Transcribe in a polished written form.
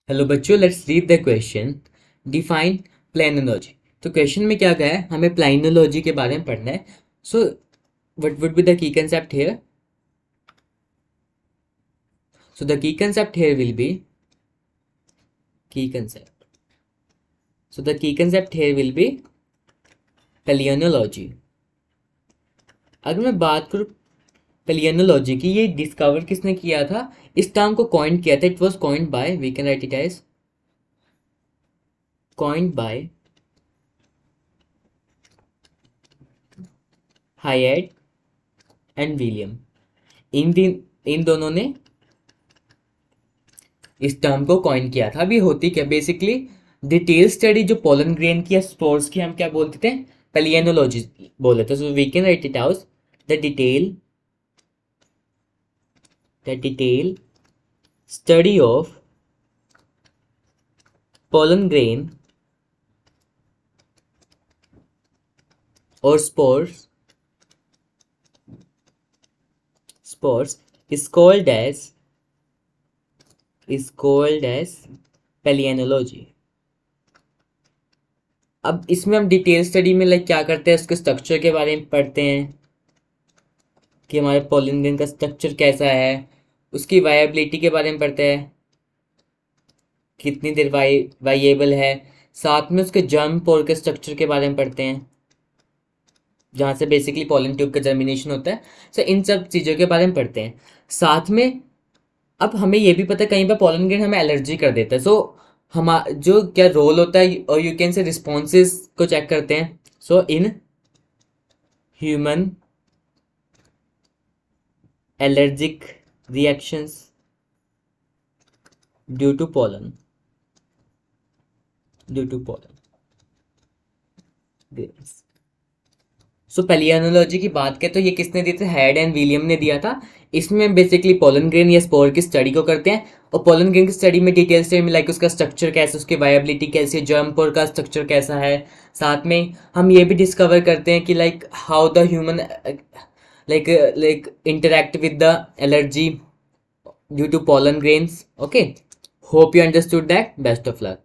Hello बच्चों, let's read the question. Define palynology. तो question में क्या गया है, हमें प्लेनोलॉजी के बारे में पढ़ना है। So what would be the key concept here? So the key concept here will be key concept. So the key concept here will be palynology. अगर मैं बात करूँ प्लेनोलॉजी की, ये डिस्कवर किसने किया था, इस टर्म को कॉइन किया था। It was coined by, we can write it as coined by Hyde and William. इन दोनों ने इस टर्म को कॉइन किया था। अभी होती क्या बेसिकली, डिटेल स्टडी जो पोलन ग्रेन की या स्पोर्स की हम क्या बोलते थे, प्लेनोलॉजी बोले थे। So we can write it out the detail study of pollen grain और spores is called as palynology. अब इसमें हम डिटेल स्टडी में लाइक क्या करते हैं, उसके स्ट्रक्चर के बारे में पढ़ते हैं कि हमारे पोलन ग्रेन का स्ट्रक्चर कैसा है, उसकी वायबिलिटी के बारे में पढ़ते हैं, कितनी देर वाइएबल है। साथ में उसके जर्म पोर के स्ट्रक्चर के बारे में पढ़ते हैं, जहाँ से बेसिकली पोलन ट्यूब का जर्मिनेशन होता है। सो इन सब चीज़ों के बारे में पढ़ते हैं। साथ में अब हमें ये भी पता है कहीं पर पोलन ग्रेन हमें एलर्जी कर देता है। सो हम जो क्या रोल होता है, और यू कैन से रिस्पॉन्सेज को चेक करते हैं। So in human allergic reactions due to pollen grains. So palynology की बात करें तो ये किसने दिया था, हैड एंड विलियम ने दिया था। इसमें बेसिकली पोलन ग्रेन या स्पोर की स्टडी को करते हैं, और पोलन ग्रेन की स्टडी में डिटेल स्टडी में लाइक उसका स्ट्रक्चर कैसा, उसकी वायबिलिटी कैसी है, जर्म पोर का स्ट्रक्चर कैसा है। साथ में हम ये भी डिस्कवर करते हैं कि like how the human like interact with the allergy due to pollen grains. Okay, hope you understood that. Best of luck.